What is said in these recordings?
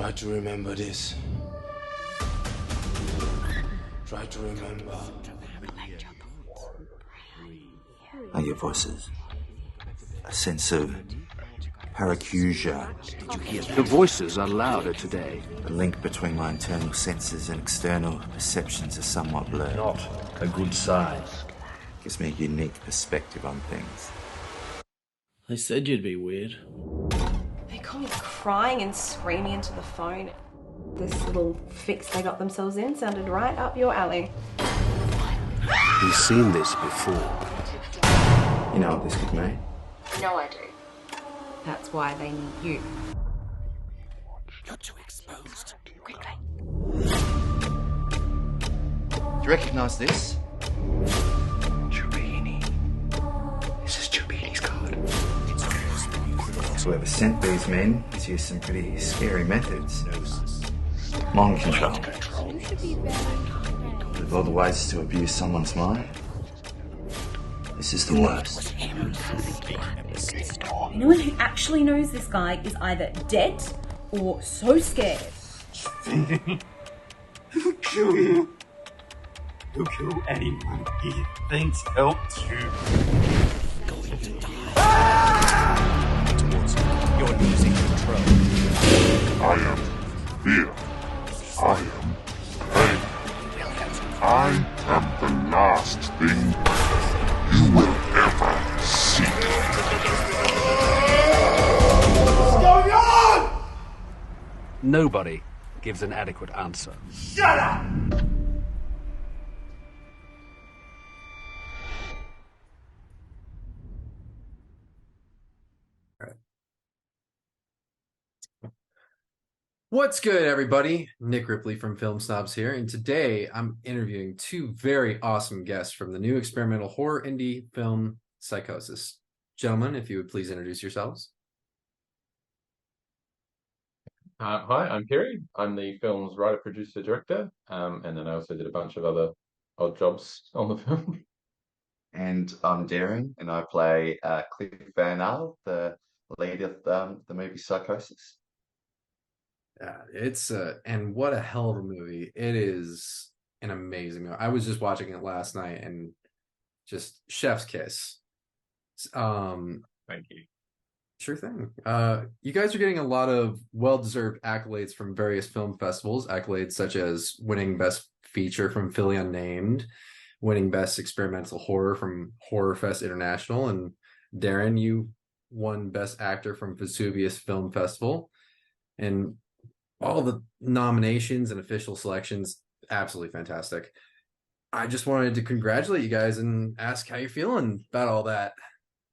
Try to remember this. Try to remember. I hear voices. A sense of paracusia. The voices are louder today. The link between my internal senses and external perceptions is somewhat blurred. Not a good sign. Gives me a unique perspective on things. They said you'd be weird. They call me crying and screaming into the phone. This little fix they got themselves in sounded right up your alley. He's seen this before. You know what this could mean? No, I do. That's why they need you. You're too exposed. Quickly. Do you recognise this? Chubini. This is Chubini's card. Whoever sent these men has used some pretty scary methods. Mind control. Of all the ways to abuse someone's mind, this is the worst. Anyone who actually knows this guy is either dead or so scared. He'll kill you. He'll kill anyone he thinks helped you. Going to die. Towards you. You're losing control. I am fear. I am pain. I am the last thing you will ever seek. What's going on? Nobody gives an adequate answer. Shut up! What's good, everybody? Nick Ripley from Film Snobs here, and today I'm interviewing two very awesome guests from the new experimental horror indie film Psychosis. Gentlemen, if you would please introduce yourselves. Hi, I'm Pirie. I'm the film's writer, producer, director, and then I also did a bunch of other odd jobs on the film. And I'm Derryn, and I play Cliff Van Aal, the lead of the movie Psychosis. Yeah, it's and what a hell of a movie. It is an amazing movie. I was just watching it last night and just chef's kiss. Thank you. Sure thing. You guys are getting a lot of well-deserved accolades from various film festivals, accolades such as winning Best Feature from Philly Unnamed, winning Best Experimental Horror from Horror Fest International, and Derryn, you won Best Actor from Vesuvius Film Festival, and all the nominations and official selections, absolutely fantastic. I just wanted to congratulate you guys and ask how you're feeling about all that.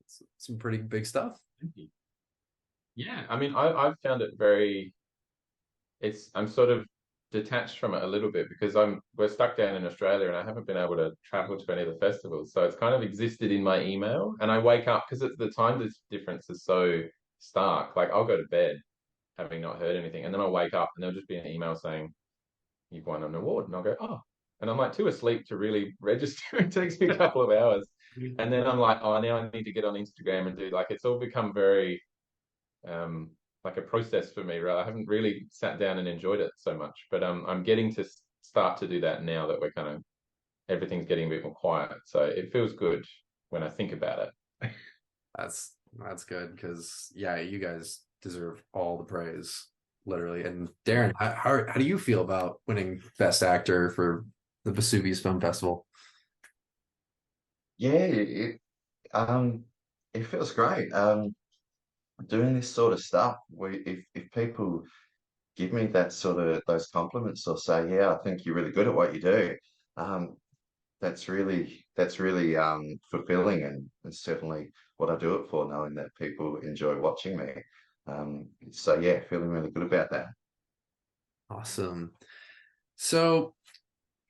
It's some pretty big stuff. Thank you. Yeah, I mean, I've found it very. I'm sort of detached from it a little bit because we're stuck down in Australia and I haven't been able to travel to any of the festivals. So it's kind of existed in my email, and I wake up because the time difference is so stark. Like I'll go to bed having not heard anything, and then I'll wake up and there'll just be an email saying you've won an award, and I'll go, oh, and I'm like too asleep to really register. It takes me a couple of hours, and then I'm like, oh, now I need to get on Instagram and do, like, it's all become very like a process for me, right? I haven't really sat down and enjoyed it so much, but I'm getting to start to do that now that we're kind of, everything's getting a bit more quiet, so it feels good when I think about it. That's good, because yeah, you guys deserve all the praise, literally. And Derryn, how do you feel about winning Best Actor for the Vesuvius Film Festival? Yeah, it feels great. Doing this sort of stuff, if people give me that sort of those compliments or say, yeah, I think you're really good at what you do, that's really fulfilling, and it's certainly what I do it for, knowing that people enjoy watching me. So yeah, feeling really good about that. Awesome. So,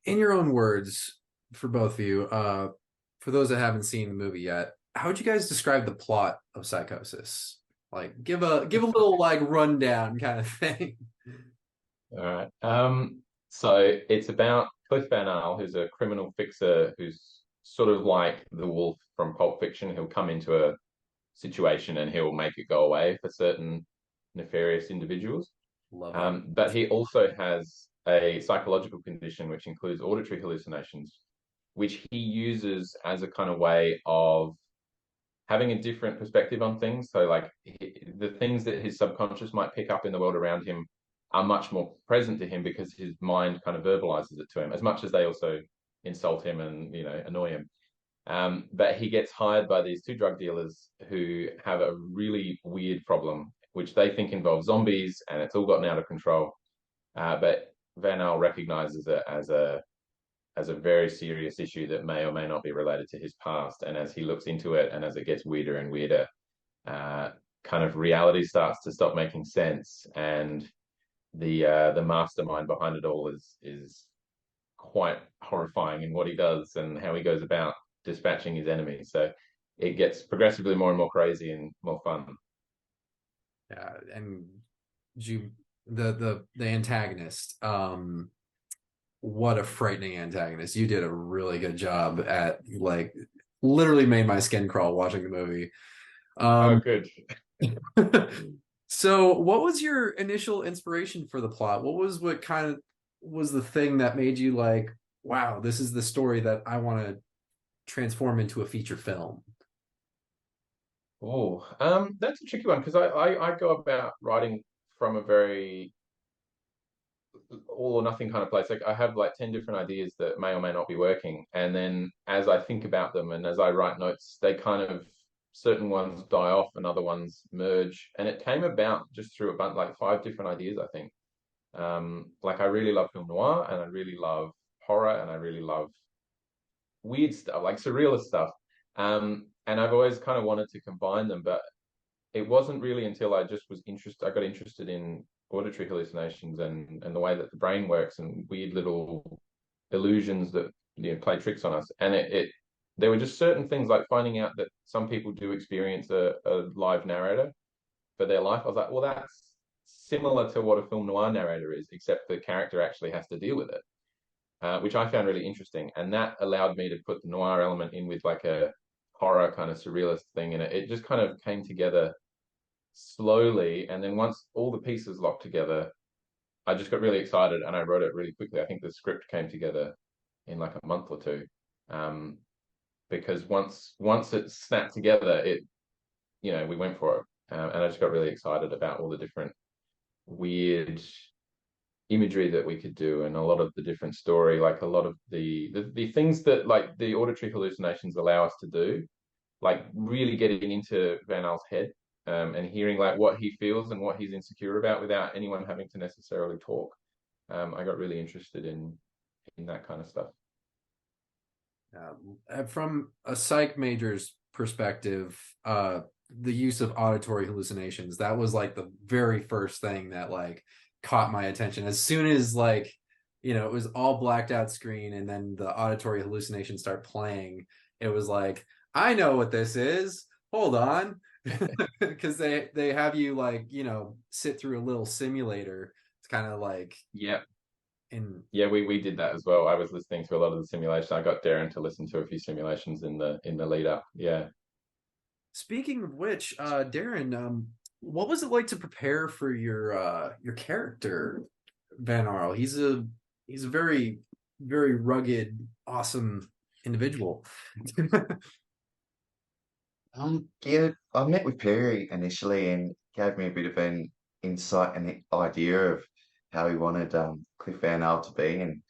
in your own words, for both of you, for those that haven't seen the movie yet, how would you guys describe the plot of Psychosis? Like, give a little like rundown kind of thing. All right. So it's about Cliff Van Aal, who's a criminal fixer, who's sort of like the wolf from Pulp Fiction. He'll come into a situation and he'll make it go away for certain nefarious individuals. Love that. But he also has a psychological condition which includes auditory hallucinations, which he uses as a kind of way of having a different perspective on things. So, like the things that his subconscious might pick up in the world around him are much more present to him because his mind kind of verbalizes it to him, as much as they also insult him and annoy him. But he gets hired by these two drug dealers who have a really weird problem, which they think involves zombies, and it's all gotten out of control. But Van Al recognizes it as a very serious issue that may or may not be related to his past. And as he looks into it, and as it gets weirder and weirder, kind of reality starts to stop making sense, and the mastermind behind it all is quite horrifying in what he does and how he goes about dispatching his enemies. So it gets progressively more and more crazy and more fun. Yeah, and the antagonist, what a frightening antagonist. You did a really good job at, like, literally made my skin crawl watching the movie. Oh, good. So what was your initial inspiration for the plot? What kind of was the thing that made you like, wow, this is the story that I want to transform into a feature film? Oh, that's a tricky one because I go about writing from a very all or nothing kind of place. Like I have like 10 different ideas that may or may not be working. And then as I think about them and as I write notes, they kind of certain ones die off and other ones merge. And it came about just through a bunch, like 5 different ideas, I think. Like I really love film noir and I really love horror and I really love weird stuff, like surrealist stuff. And I've always kind of wanted to combine them, but it wasn't really until I just was interested, I got interested in auditory hallucinations and the way that the brain works and weird little illusions that play tricks on us. And there were just certain things like finding out that some people do experience a live narrator for their life. I was like, well, that's similar to what a film noir narrator is, except the character actually has to deal with it, which I found really interesting. And that allowed me to put the noir element in with like a horror kind of surrealist thing. And it just kind of came together slowly. And then once all the pieces locked together, I just got really excited and I wrote it really quickly. I think the script came together in like a month or two. Because once it snapped together, we went for it. And I just got really excited about all the different weird imagery that we could do and a lot of the different story, like a lot of the things that like the auditory hallucinations allow us to do, like really getting into Van Al's head, and hearing like what he feels and what he's insecure about without anyone having to necessarily talk. I got really interested in that kind of stuff. From a psych major's perspective, the use of auditory hallucinations, that was like the very first thing that like caught my attention. As soon as like it was all blacked out screen and then the auditory hallucinations start playing, it was like, I know what this is, hold on. Because they have you like sit through a little simulator. It's kind of like we did that as well. I was listening to a lot of the simulation. I got Derryn to listen to a few simulations in the lead up. Yeah. Speaking of which, Derryn, what was it like to prepare for your character, Van Arl? He's a very, very rugged, awesome individual. Yeah, I met with Pirie initially and gave me a bit of an insight and the idea of how he wanted Cliff Van Al to be and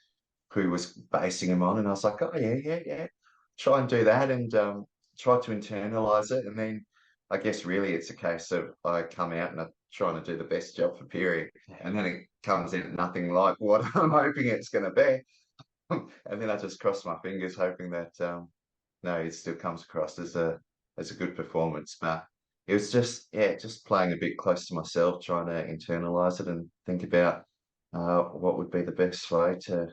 who was basing him on. And I was like, oh yeah, try and do that and try to internalize it. And then I guess really it's a case of I come out and I'm trying to do the best job for Pirie, and then it comes in nothing like what I'm hoping it's going to be. And then I just cross my fingers hoping that no, it still comes across as a good performance. But it was just playing a bit close to myself, trying to internalize it and think about what would be the best way to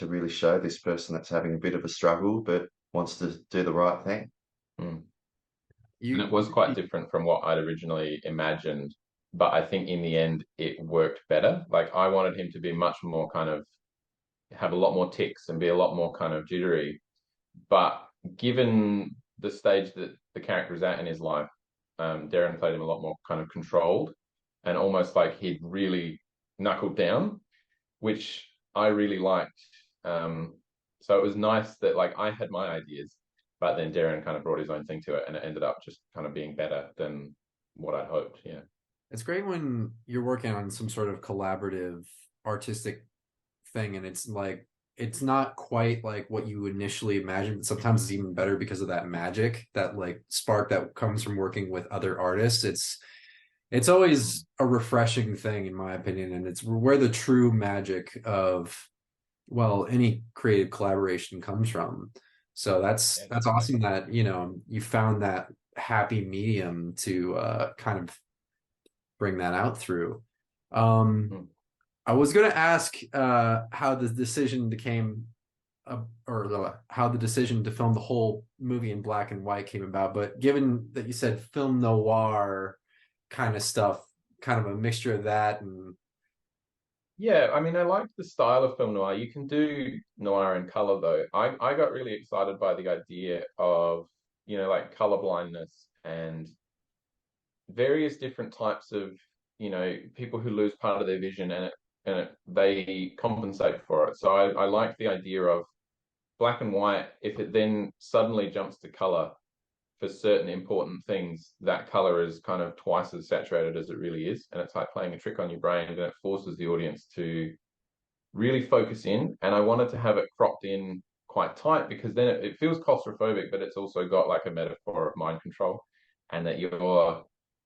really show this person that's having a bit of a struggle but wants to do the right thing. And it was quite different from what I'd originally imagined, but I think in the end it worked better. Like I wanted him to be much more kind of have a lot more tics and be a lot more kind of jittery, but given the stage that the character is at in his life, Derryn played him a lot more kind of controlled and almost like he'd really knuckled down, which I really liked. So it was nice that like I had my ideas, but then Derryn kind of brought his own thing to it, and it ended up just kind of being better than what I'd hoped. Yeah. It's great when you're working on some sort of collaborative artistic thing and it's like it's not quite like what you initially imagined, but sometimes it's even better because of that magic, that like spark that comes from working with other artists. It's always a refreshing thing in my opinion, and it's where the true magic of, well, any creative collaboration comes from. So that's awesome that, you know, you found that happy medium to kind of bring that out through. I was going to ask how the decision became, how the decision to film the whole movie in black and white came about. But given that you said film noir kind of stuff, kind of a mixture of that and. Yeah, I mean, I like the style of film noir. You can do noir in color though. I got really excited by the idea of, you know, like color blindness and various different types of, you know, people who lose part of their vision and they compensate for it. So I like the idea of black and white. If it then suddenly jumps to color for certain important things, that color is kind of twice as saturated as it really is. And it's like playing a trick on your brain, and it forces the audience to really focus in. And I wanted to have it cropped in quite tight because then it feels claustrophobic, but it's also got like a metaphor of mind control, and that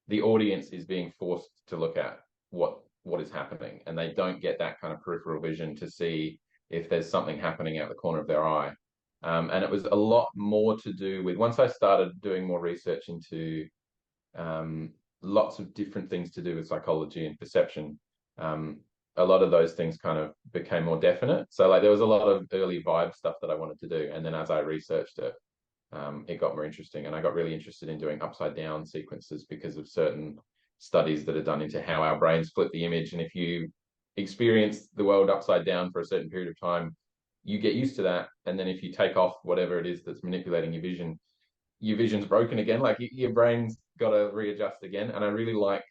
the audience is being forced to look at what is happening, and they don't get that kind of peripheral vision to see if there's something happening out the corner of their eye. And it was a lot more to do with, once I started doing more research into lots of different things to do with psychology and perception, a lot of those things kind of became more definite. So like there was a lot of early vibe stuff that I wanted to do. And then as I researched it, it got more interesting. And I got really interested in doing upside down sequences because of certain studies that are done into how our brains flip the image. And if you experience the world upside down for a certain period of time, you get used to that. And then if you take off whatever it is that's manipulating your vision's broken again. Like your brain's got to readjust again. And I really like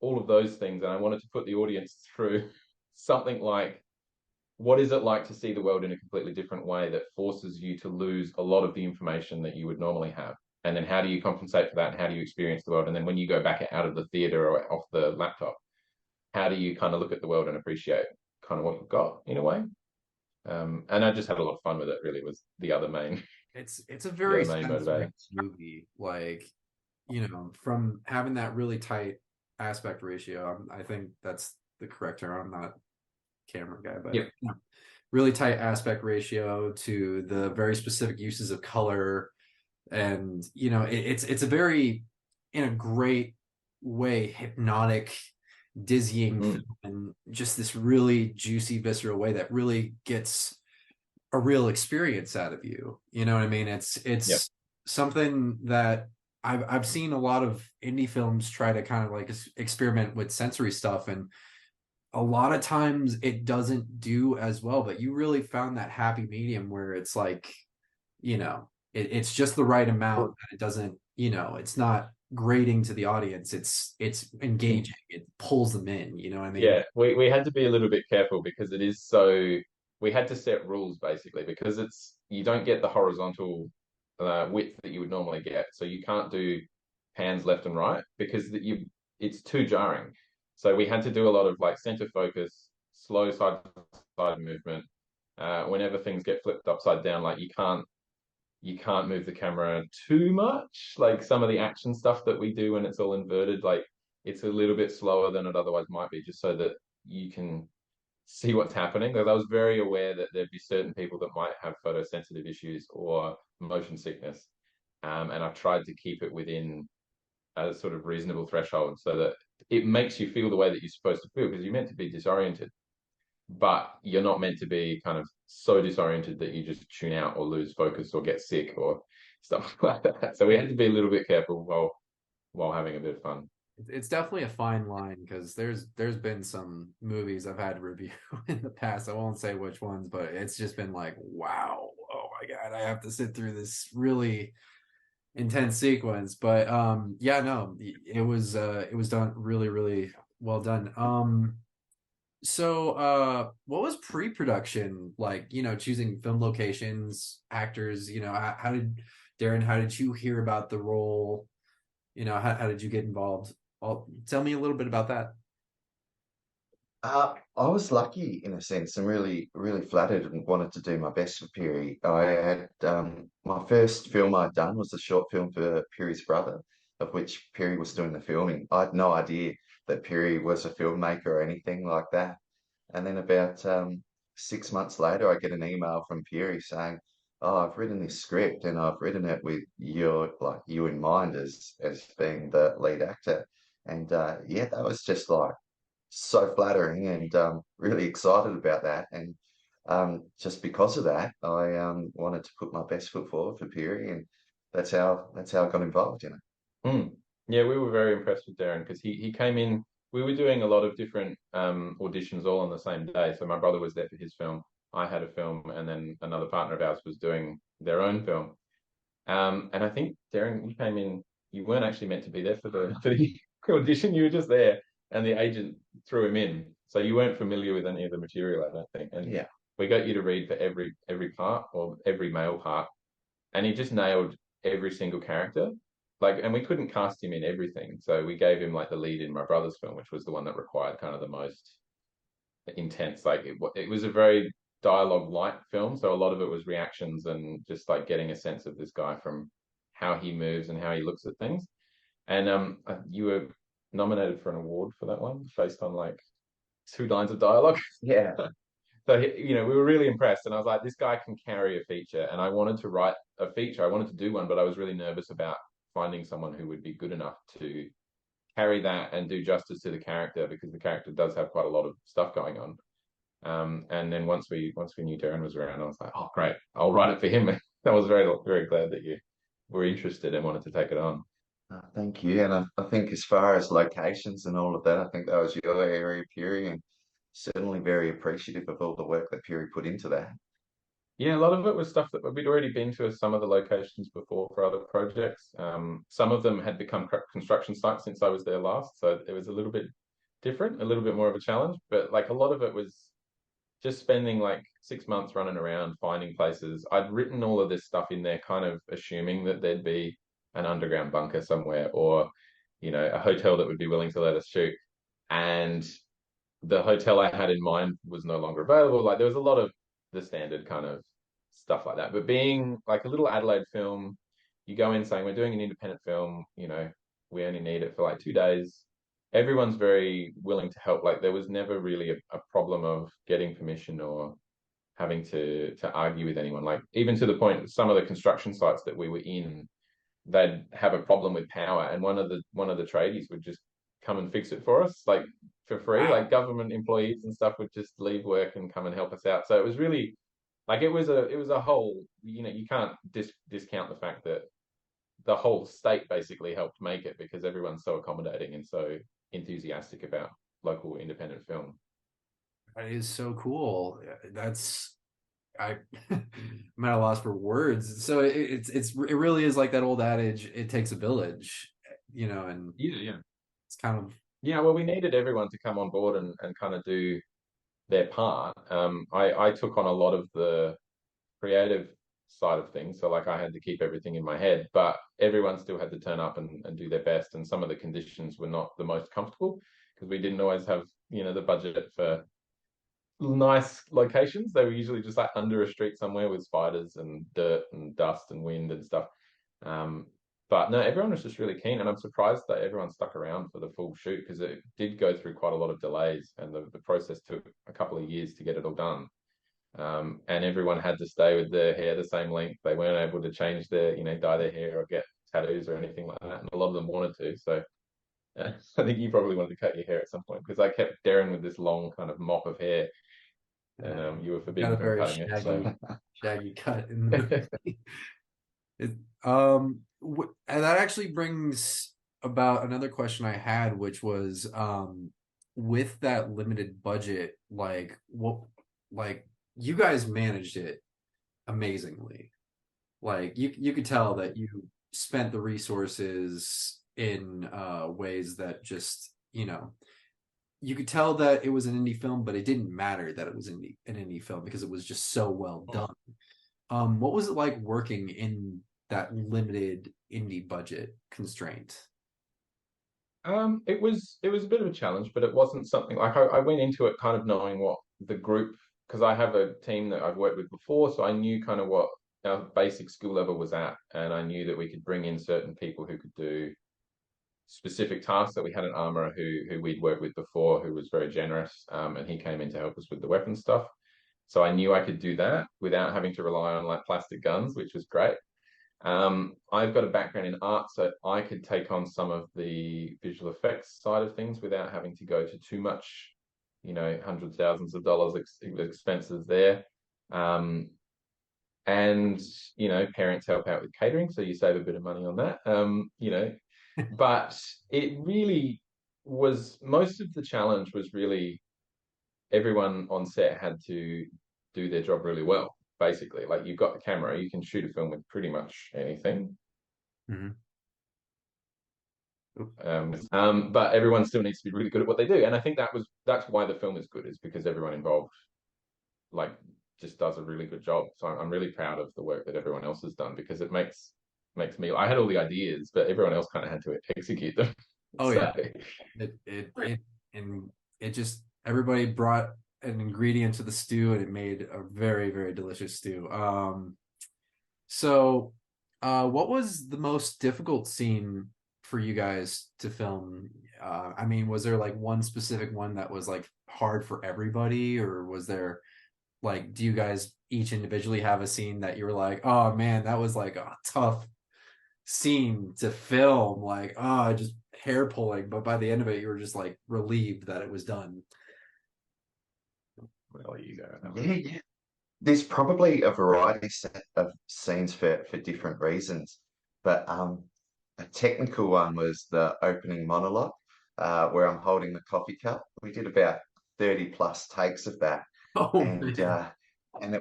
all of those things. And I wanted to put the audience through something like, what is it like to see the world in a completely different way that forces you to lose a lot of the information that you would normally have? And then how do you compensate for that? And how do you experience the world? And then when you go back out of the theater or off the laptop, how do you kind of look at the world and appreciate kind of what you've got in a way? And I just had a lot of fun with it. Really, was the other main. It's a very main motivator movie. Like, you know, from having that really tight aspect ratio. I think that's the correct term. I'm not a camera guy, but yeah, you know, really tight aspect ratio to the very specific uses of color, and you know, it's a very, in a great way, hypnotic, dizzying film, and just this really juicy, visceral way that really gets a real experience out of you. You know what I mean? It's yep. Something that I've seen a lot of indie films try to kind of like experiment with sensory stuff, and a lot of times it doesn't do as well. But you really found that happy medium where it's like, you know, it's just the right amount. It doesn't, you know, it's not grating to the audience. It's engaging. It pulls them in. You know what I mean? Yeah, we had to be a little bit careful because it is so. We had to set rules basically because you don't get the horizontal width that you would normally get, so you can't do pans left and right because it's too jarring. So we had to do a lot of like center focus, slow side to side movement. Whenever things get flipped upside down, like you can't move the camera too much. Like some of the action stuff that we do when it's all inverted, like it's a little bit slower than it otherwise might be, just so that you can see what's happening. Because I was very aware that there'd be certain people that might have photosensitive issues or motion sickness. And I've tried to keep it within a sort of reasonable threshold so that it makes you feel the way that you're supposed to feel, because you're meant to be disoriented, but you're not meant to be kind of so disoriented that you just tune out or lose focus or get sick or stuff like that. So we had to be a little bit careful while having a bit of fun. It's definitely a fine line because there's been some movies I've had to review in the past. I won't say which ones, but it's just been like, wow, oh my God, I have to sit through this really intense sequence. But yeah, no, it was done really, really well done. So, what was pre-production like? You know, choosing film locations, actors. You know, how did Derryn? How did you hear about the role? You know, how did you get involved? Tell me a little bit about that. I was lucky in a sense and really, really flattered and wanted to do my best for Pirie. I had my first film I'd done was a short film for Pirie's brother, of which Pirie was doing the filming. I had no idea that Pirie was a filmmaker or anything like that. And then about 6 months later, I get an email from Pirie saying, "Oh, I've written this script and I've written it with you in mind as being the lead actor." And yeah, that was just like so flattering and really excited about that. And just because of that, I wanted to put my best foot forward for Pirie, and that's how I got involved. Mm. Yeah, we were very impressed with Derryn because he came in. We were doing a lot of different auditions all on the same day. So my brother was there for his film. I had a film, and then another partner of ours was doing their own film. And I think Derryn, you came in. You weren't actually meant to be there for the audition. You were just there, and the agent threw him in. So you weren't familiar with any of the material, I don't think. And Yeah. we got you to read for every part or every male part, and he just nailed every single character. Like, and we couldn't cast him in everything, so we gave him like the lead in my brother's film, which was the one that required kind of the most intense. Like, it was a very dialogue light film, so a lot of it was reactions and just like getting a sense of this guy from how he moves and how he looks at things. And you were nominated for an award for that one based on like 2 lines of dialogue. Yeah. So, you know, we were really impressed, and I was like, this guy can carry a feature. And I wanted to write a feature. I wanted to do one, but I was really nervous about finding someone who would be good enough to carry that and do justice to the character, because the character does have quite a lot of stuff going on. And then once we knew Derryn was around, I was like, oh great, I'll write it for him. I was very, very glad that you were interested and wanted to take it on. Thank you. And I think as far as locations and all of that, I think that was your area, Pirie, and certainly very appreciative of all the work that Pirie put into that. Yeah, a lot of it was stuff that we'd already been to some of the locations before for other projects. Some of them had become construction sites since I was there last, so it was a little bit different, a little bit more of a challenge. But like a lot of it was just spending like 6 months running around finding places. I'd written all of this stuff in there, kind of assuming that there'd be an underground bunker somewhere, or a hotel that would be willing to let us shoot. And the hotel I had in mind was no longer available. Like, there was a lot of the standard kind of stuff like that. But being like a little Adelaide film, you go in saying we're doing an independent film, we only need it for like 2 days. Everyone's very willing to help. Like, there was never really a problem of getting permission or having to argue with anyone. Like, even to the point, some of the construction sites that we were in, they'd have a problem with power, and one of the tradies would just come and fix it for us, like for free. Like, government employees and stuff would just leave work and come and help us out. So it was really like, it was a whole, you can't discount the fact that the whole state basically helped make it, because everyone's so accommodating and so enthusiastic about local independent film. That is so cool. I'm at a loss for words. So it really is like that old adage, it takes a village, and yeah, it's kind of, well, we needed everyone to come on board and kind of do their part. I took on a lot of the creative side of things, so like I had to keep everything in my head, but everyone still had to turn up and do their best. And some of the conditions were not the most comfortable, because we didn't always have the budget for nice locations. They were usually just like under a street somewhere with spiders and dirt and dust and wind and stuff. But no, everyone was just really keen, and I'm surprised that everyone stuck around for the full shoot, because it did go through quite a lot of delays, and the process took a couple of years to get it all done. And everyone had to stay with their hair the same length. They weren't able to change their, dye their hair or get tattoos or anything like that. And a lot of them wanted to. So I think you probably wanted to cut your hair at some point, because I kept Derryn with this long kind of mop of hair, and you were forbidden from cutting it. So shaggy cut. And that actually brings about another question I had, which was, with that limited budget, you guys managed it amazingly. Like, you could tell that you spent the resources in ways that just, you could tell that it was an indie film, but it didn't matter that it was an indie film because it was just so well done. What was it like working in that limited indie budget constraint? It was a bit of a challenge, but it wasn't something like I went into it kind of knowing what the group, because I have a team that I've worked with before, so I knew kind of what our basic skill level was at, and I knew that we could bring in certain people who could do specific tasks. That we had an armorer who we'd worked with before, who was very generous, and he came in to help us with the weapon stuff. So I knew I could do that without having to rely on like plastic guns, which was great. I've got a background in art, so I could take on some of the visual effects side of things without having to go to too much, hundreds, thousands of dollars expenses there. And parents help out with catering, so you save a bit of money on that. But it really was, most of the challenge was really everyone on set had to do their job really well. Basically, like you've got the camera, you can shoot a film with pretty much anything. Mm-hmm. But everyone still needs to be really good at what they do, and I think that's why the film is good, is because everyone involved, like, just does a really good job. So I'm really proud of the work that everyone else has done, because it makes me. I had all the ideas, but everyone else kind of had to execute them. Oh yeah, it just, everybody brought an ingredient to the stew, and it made a very, very delicious stew. So what was the most difficult scene for you guys to film? I mean, was there like one specific one that was like hard for everybody, or was there, like, do you guys each individually have a scene that you were like, oh man, that was like a tough scene to film, like, oh, just hair pulling, but by the end of it you were just like relieved that it was done? Well, you go. Yeah. There's probably a variety set of scenes for different reasons, but a technical one was the opening monologue, where I'm holding the coffee cup. We did about 30 plus takes of that. Oh, and man. And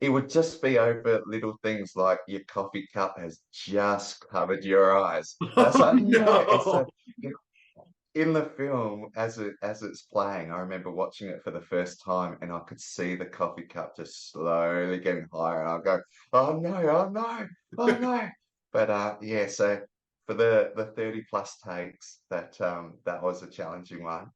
it would just be over little things like your coffee cup has just covered your eyes. And I was like, no. It's so, in the film, as it's playing, I remember watching it for the first time, and I could see the coffee cup just slowly getting higher, and I'll go, oh no, oh no, oh no. But yeah, so for the 30 plus takes, that was a challenging one.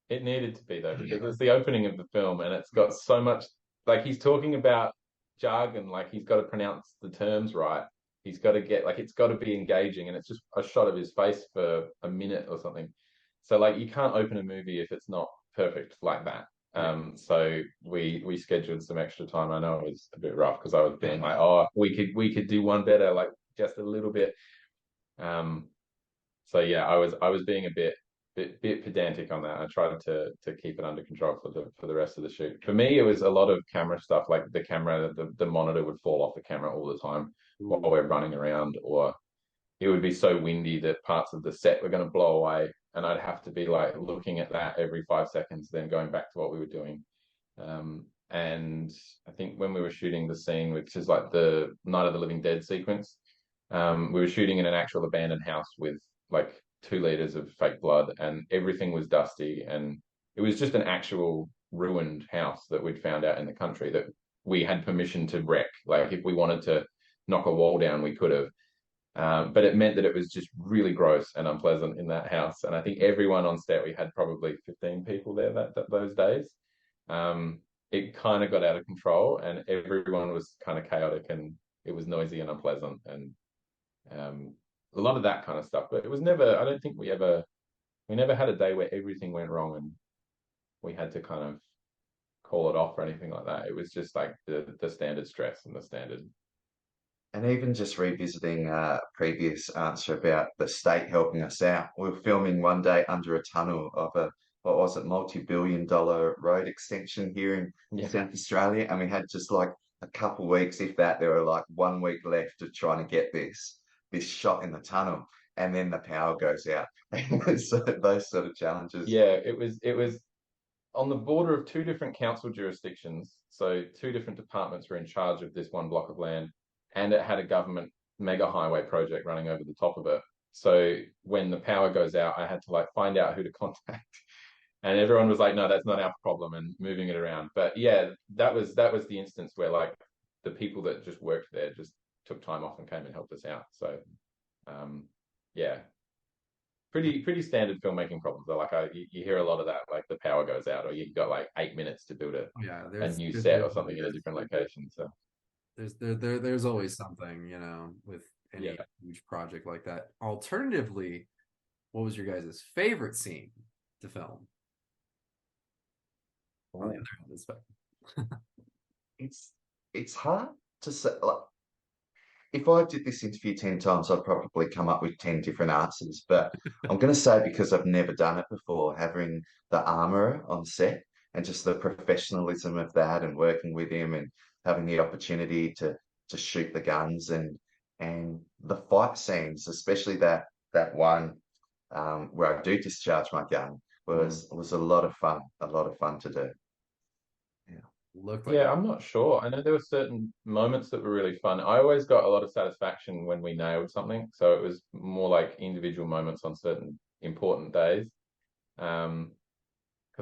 It needed to be, though, because it's the opening of the film, and it's got so much, like, he's talking about jargon, like he's got to pronounce the terms right. He's got to get, like, it's got to be engaging, and it's just a shot of his face for a minute or something. So, like, you can't open a movie if it's not perfect like that. So we scheduled some extra time. I know it was a bit rough because I was being like, oh, we could do one better, like just a little bit. So yeah, I was being a bit pedantic on that. I tried to keep it under control for the rest of the shoot. For me, it was a lot of camera stuff, like the monitor would fall off the camera all the time while we're running around, or it would be so windy that parts of the set were going to blow away, and I'd have to be like looking at that every 5 seconds, then going back to what we were doing. And I think when we were shooting the scene, which is like the Night of the Living Dead sequence, we were shooting in an actual abandoned house with like 2 liters of fake blood, and everything was dusty, and it was just an actual ruined house that we'd found out in the country that we had permission to wreck. Like, if we wanted to knock a wall down, we could have. But it meant that it was just really gross and unpleasant in that house. And I think everyone on set, we had probably 15 people there those days. It kind of got out of control, and everyone was kind of chaotic, and it was noisy and unpleasant, and a lot of that kind of stuff. But it was never, I don't think we never had a day where everything went wrong and we had to kind of call it off or anything like that. It was just like the standard stress and the standard. And even just revisiting a previous answer about the state helping us out, we were filming one day under a tunnel of what was it, multi-billion-dollar road extension here in South Australia, and we had just like a couple of weeks, if that. There were like 1 week left of trying to get this shot in the tunnel, and then the power goes out. So those sort of challenges. Yeah, it was on the border of 2 different council jurisdictions, so 2 different departments were in charge of this one block of land. And it had a government mega highway project running over the top of it. So when the power goes out, I had to like find out who to contact. And everyone was like, no, that's not our problem, and moving it around. But yeah, that was the instance where like the people that just worked there just took time off and came and helped us out. So yeah, pretty standard filmmaking problems. Though, like you hear a lot of that, like the power goes out, or you've got like 8 minutes to build a new set or something in a different location. So there's always something, with any huge project like that. Alternatively, what was your guys' favorite scene to film? On the other hand, this it's hard to say. Like, if I did this interview 10 times, I'd probably come up with 10 different answers. But I'm going to say, because I've never done it before, having the armorer on set and just the professionalism of that, and working with him and having the opportunity to shoot the guns and the fight scenes, especially that one where I do discharge my gun, was a lot of fun. A lot of fun to do. Yeah, I'm not sure. I know there were certain moments that were really fun. I always got a lot of satisfaction when we nailed something. So it was more like individual moments on certain important days. Because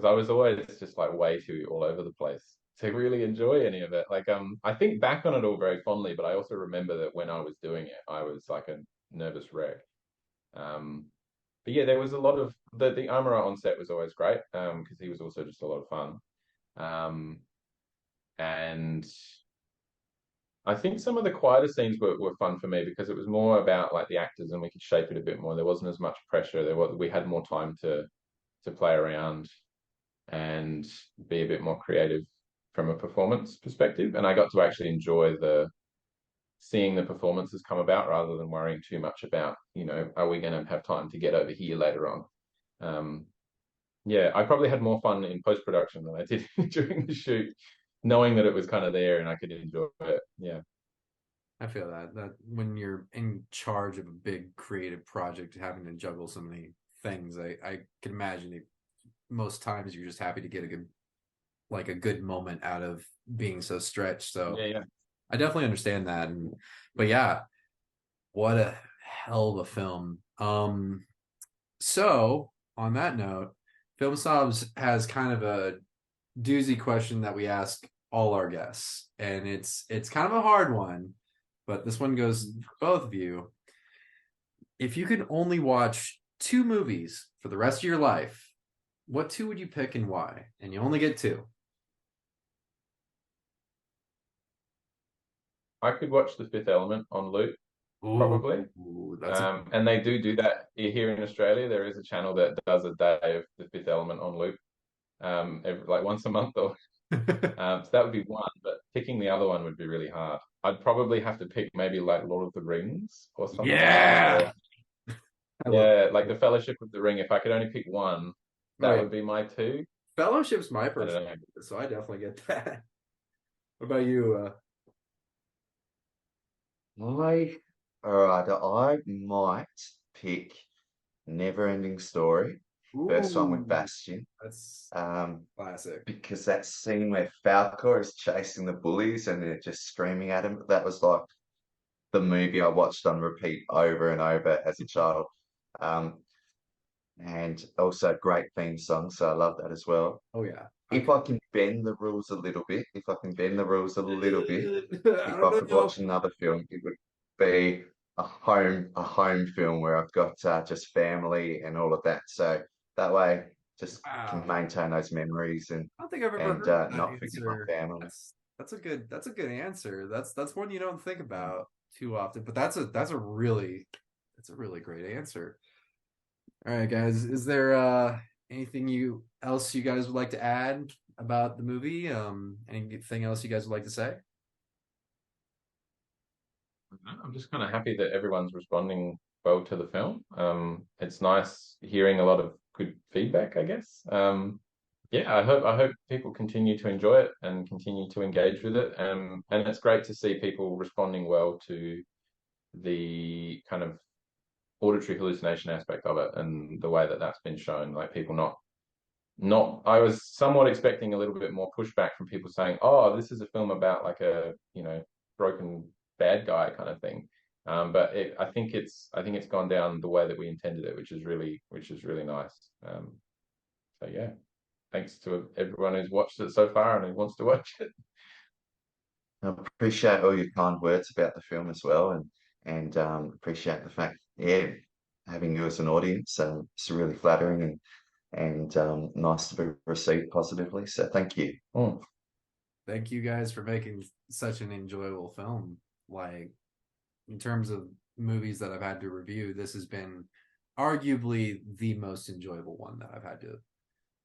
I was always just like way too all over the place to really enjoy any of it. Like, I think back on it all very fondly, but I also remember that when I was doing it, I was like a nervous wreck. But yeah, there was a lot of the armorer on set was always great, because he was also just a lot of fun. And I think some of the quieter scenes were fun for me, because it was more about like the actors, and we could shape it a bit more. There wasn't as much pressure. We had more time to play around and be a bit more creative from a performance perspective. And I got to actually enjoy seeing the performances come about, rather than worrying too much about, are we going to have time to get over here later on? Yeah, I probably had more fun in post-production than I did during the shoot, knowing that it was kind of there and I could enjoy it. Yeah. I feel that when you're in charge of a big creative project, having to juggle so many things, I can imagine most times you're just happy to get a good moment out of being so stretched. So yeah. I definitely understand that. But yeah, what a hell of a film. So on that note, Film Snobs has kind of a doozy question that we ask all our guests, and it's kind of a hard one, but this one goes for both of you. If you could only watch 2 movies for the rest of your life, what 2 would you pick and why? And you only get 2. I could watch The Fifth Element on loop, probably. And they do that here in Australia. There is a channel that does a day of The Fifth Element on loop, like once a month, or so that would be one. But picking the other one would be really hard. I'd probably have to pick maybe like Lord of the Rings or something. Yeah. Yeah, like the Fellowship of the Ring. If I could only pick one, that would be my 2. Fellowship's my personal favorite, so I definitely get that. What about you? I might pick Never Ending Story. First one with Bastian. That's classic. Because that scene where Falcor is chasing the bullies and they're just screaming at him, that was like the movie I watched on repeat over and over as a child. And also great theme song, so I love that as well. Oh yeah. If I can bend the rules a little bit, if I could watch another film, it would be a home film where I've got just family and all of that. So that way, just can maintain those memories and I don't think I've ever heard that not forget my family. That's a good answer. That's one you don't think about too often, but that's a really great answer. All right, guys, is there anything else you guys would like to add about the movie? Anything else you guys would like to say? I'm just kind of happy that everyone's responding well to the film. It's nice hearing a lot of good feedback, I guess. Yeah, I hope people continue to enjoy it and continue to engage with it. And it's great to see people responding well to the kind of auditory hallucination aspect of it and the way that that's been shown. Like people not I was somewhat expecting a little bit more pushback from people saying, oh, this is a film about like a broken bad guy kind of thing. But I think it's gone down the way that we intended it, which is really nice. So yeah. thanks to everyone who's watched it so far and who wants to watch it. I appreciate all your kind words about the film as well, and appreciate the fact, yeah, having you as an audience. It's really flattering and nice to be received positively. So thank you. Thank you guys for making such an enjoyable film. Like, in terms of movies that I've had to review, this has been arguably the most enjoyable one that I've had to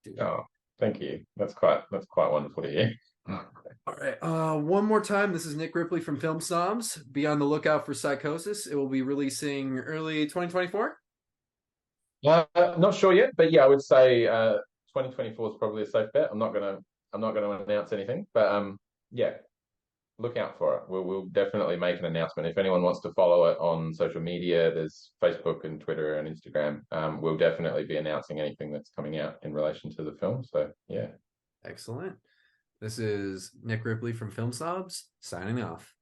do. Oh, thank you. That's quite wonderful to hear. All right. One more time. This is Nick Ripley from Film Snobs. Be on the lookout for Psychosis. It will be releasing early 2024. Not sure yet, but yeah, I would say 2024 is probably a safe bet. I'm not gonna announce anything, but yeah, look out for it. We'll definitely make an announcement. If anyone wants to follow it on social media, there's Facebook and Twitter and Instagram. We'll definitely be announcing anything that's coming out in relation to the film. So yeah. Excellent. This is Nick Ripley from Film Snobs, signing off.